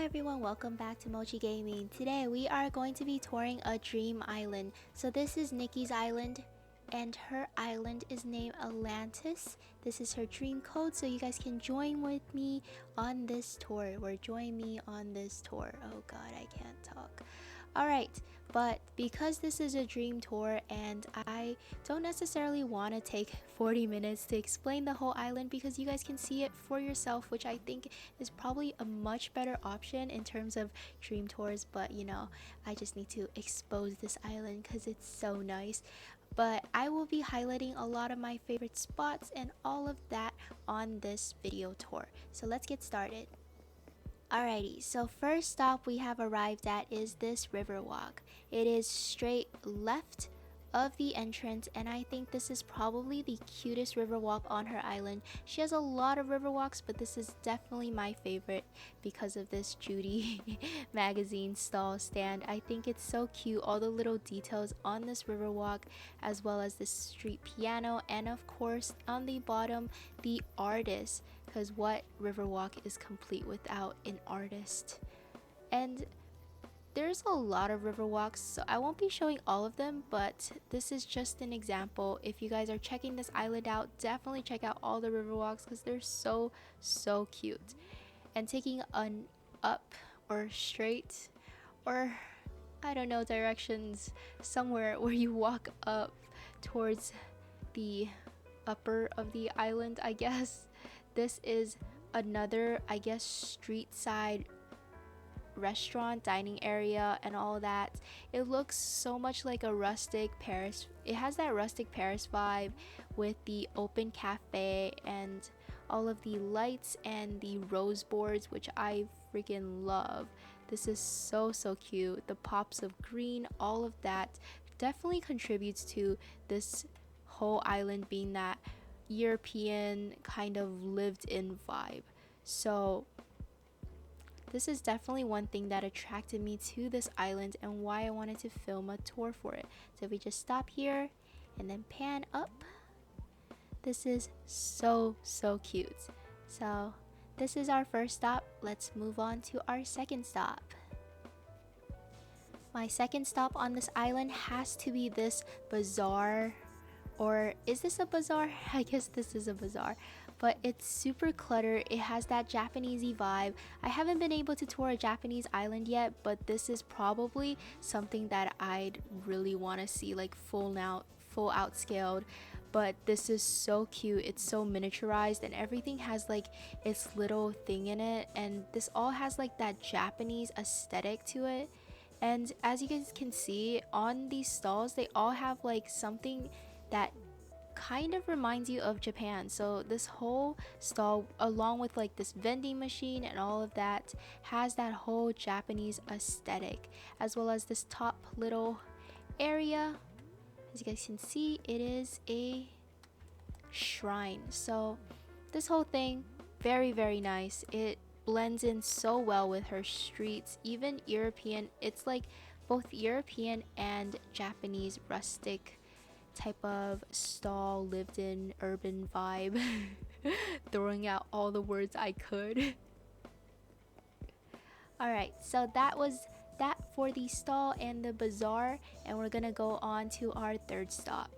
everyone, welcome back to Mochi Gaming. Today we are going to be touring a dream island. So this is Nikki's island and her island is named Atlantis. This is her dream code, so you guys can join with me on this tour, or join me on this tour. Oh god, I can't talk. Alright, but because this is a dream tour and I don't necessarily want to take 40 minutes to explain the whole island, because you guys can see it for yourself, which I think is probably a much better option in terms of dream tours. But you know, I just need to expose this island because it's so nice. But I will be highlighting a lot of my favorite spots and all of that on this video tour. So let's get started. Alrighty, so first stop we have arrived at is this riverwalk. It is straight left of the entrance, and I think this is probably the cutest riverwalk on her island. She has a lot of riverwalks, but this is definitely my favorite because of this Judy magazine stall stand. I think it's so cute, all the little details on this riverwalk, as well as this street piano, and of course on the bottom the artist, because what riverwalk is complete without an artist? And there's a lot of riverwalks, so I won't be showing all of them, but this is just an example. If you guys are checking this island out, definitely check out all the riverwalks because they're so cute. And taking an up or straight, or I don't know, directions somewhere where you walk up towards the upper of the island, I guess. This is another, I guess, street side restaurant, dining area, and all that. It looks so much like a rustic Paris. It has that rustic Paris vibe with the open cafe and all of the lights and the rose boards, which I freaking love. This is so cute. The pops of green, all of that definitely contributes to this whole island being that European kind of lived in vibe. So this is definitely one thing that attracted me to this island and why I wanted to film a tour for it. So if we just stop here and then pan up, this is so cute. So this is our first stop. Let's move on to our second stop. My second stop on this island has to be this bazaar. Or is this a bazaar? I guess this is a bazaar, but it's super cluttered. It has that Japanesey vibe. I haven't been able to tour a Japanese island yet, but this is probably something that I'd really want to see, like full out scaled. But this is so cute. It's so miniaturized and everything has like its little thing in it, and this all has like that Japanese aesthetic to it. And as you guys can see on these stalls, they all have like something that kind of reminds you of Japan. So this whole stall, along with like this vending machine and all of that, has that whole Japanese aesthetic, as well as this top little area. As you guys can see, it is a shrine. So this whole thing, very nice. It blends in so well with her streets, even European. It's like both European and Japanese rustic type of stall, lived in urban vibe. Throwing out all the words I could. Alright, so that was that for the stall and the bazaar, and we're gonna go on to our third stop.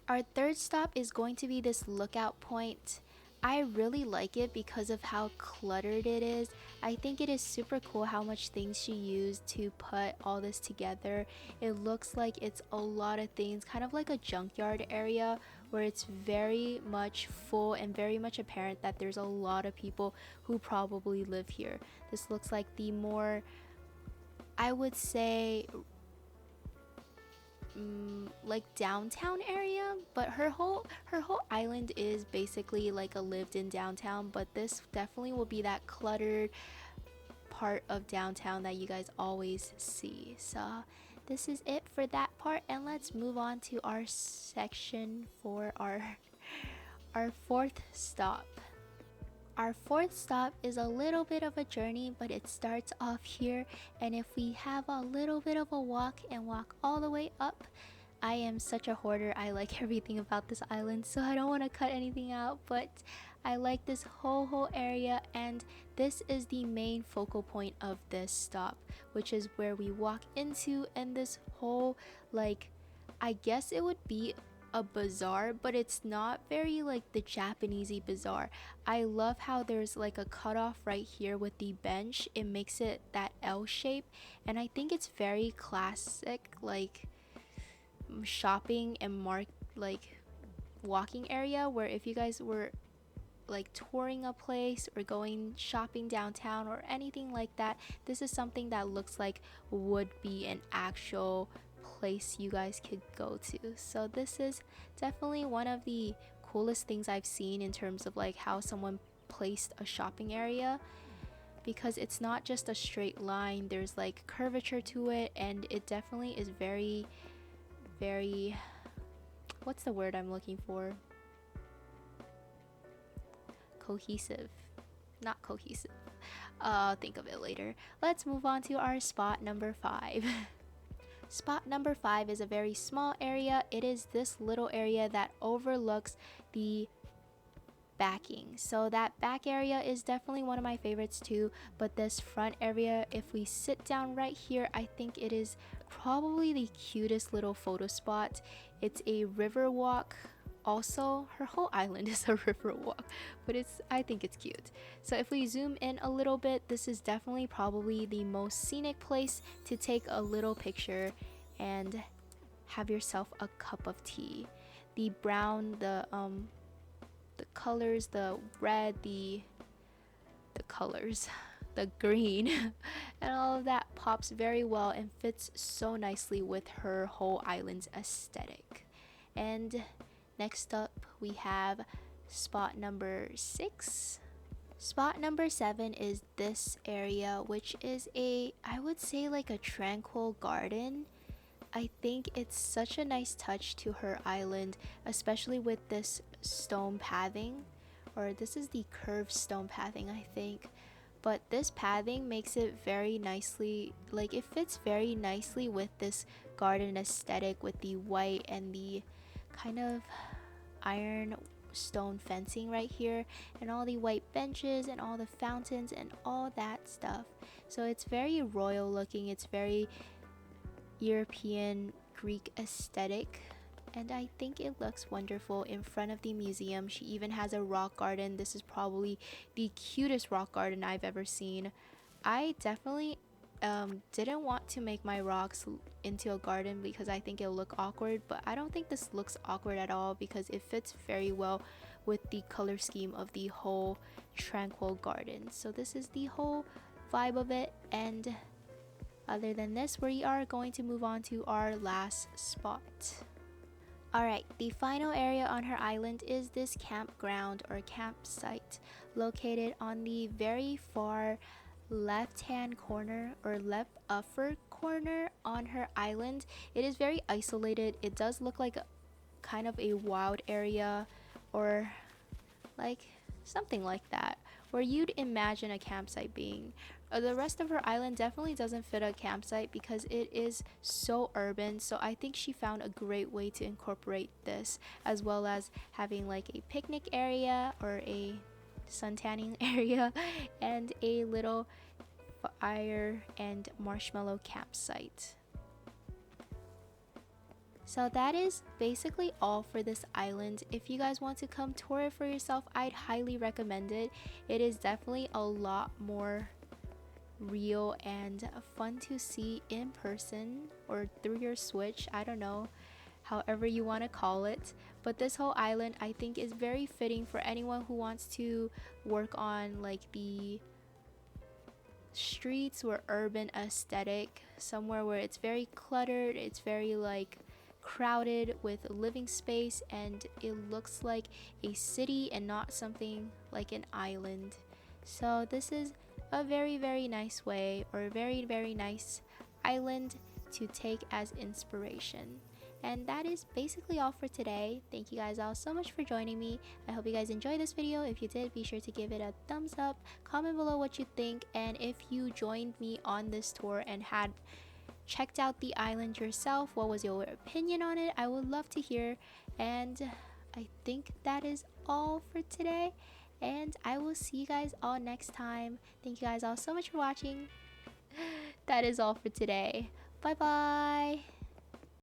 Our third stop is going to be this lookout point. I really like it because of how cluttered it is. I think it is super cool how much things she used to put all this together. It looks like it's a lot of things, kind of like a junkyard area where it's very much full and very much apparent that there's a lot of people who probably live here. This looks like the more, I would say, like downtown area, but her whole island is basically like a lived in downtown, but this definitely will be that cluttered part of downtown that you guys always see. So this is it for that part, and let's move on to our section for our fourth stop. Our fourth stop is a little bit of a journey, but it starts off here, and if we have a little bit of a walk and walk all the way up, I am such a hoarder. I like everything about this island, so I don't want to cut anything out, but I like this whole area, and this is the main focal point of this stop, which is where we walk into, and this whole, like, I guess it would be a bazaar, but it's not very like the Japanesey bazaar. I love how there's like a cutoff right here with the bench. It makes it that L shape, and I think it's very classic, like shopping and like walking area, where if you guys were like touring a place or going shopping downtown or anything like that, this is something that looks like would be an actual place you guys could go to. So this is definitely one of the coolest things I've seen in terms of like how someone placed a shopping area, because it's not just a straight line, there's like curvature to it, and it definitely is very what's the word I'm looking for, cohesive, not cohesive. Think of it later. Let's move on to our spot number 5. Spot number 5 is a very small area. It is this little area that overlooks the backing. So that back area is definitely one of my favorites too, but this front area, if we sit down right here, I think it is probably the cutest little photo spot. It's a river walk. Also, her whole island is a river walk, but I think it's cute. So if we zoom in a little bit, this is definitely probably the most scenic place to take a little picture and have yourself a cup of tea. The brown, the colors, the red, the colors, the green, and all of that pops very well and fits so nicely with her whole island's aesthetic. And next up, we have spot number 6. Spot number 7 is this area, which is I would say like a tranquil garden. I think it's such a nice touch to her island, especially with this stone pathing, or this is the curved stone pathing, I think. But this pathing makes it very nicely, like it fits very nicely with this garden aesthetic with the white and the kind of iron stone fencing right here, and all the white benches and all the fountains and all that stuff. So it's very royal looking, it's very European Greek aesthetic, and I think it looks wonderful in front of the museum. She even has a rock garden. This is probably the cutest rock garden I've ever seen. I definitely didn't want to make my rocks into a garden because I think it'll look awkward, but I don't think this looks awkward at all because it fits very well with the color scheme of the whole tranquil garden. So this is the whole vibe of it, and other than this, we are going to move on to our last spot. Alright, the final area on her island is this campground or campsite located on the very far left hand corner or left upper corner on her island. It is very isolated. It does look like kind of a wild area, or like something like that, where you'd imagine a campsite being. The rest of her island definitely doesn't fit a campsite because it is so urban, so I think she found a great way to incorporate this, as well as having like a picnic area or a sun tanning area and a little fire and marshmallow campsite. So that is basically all for this island. If you guys want to come tour it for yourself, I'd highly recommend it. It is definitely a lot more real and fun to see in person or through your Switch. I don't know, however you want to call it. But this whole island I think is very fitting for anyone who wants to work on like the streets or urban aesthetic, somewhere where it's very cluttered, it's very like crowded with living space, and it looks like a city and not something like an island. So this is a very nice way, or a very nice island to take as inspiration. And that is basically all for today. Thank you guys all so much for joining me. I hope you guys enjoyed this video. If you did, be sure to give it a thumbs up, comment below what you think, and if you joined me on this tour and had checked out the island yourself, what was your opinion on it? I would love to hear. And I think that is all for today, And I will see you guys all next time. Thank you guys all so much for watching. That is all for today. Bye bye.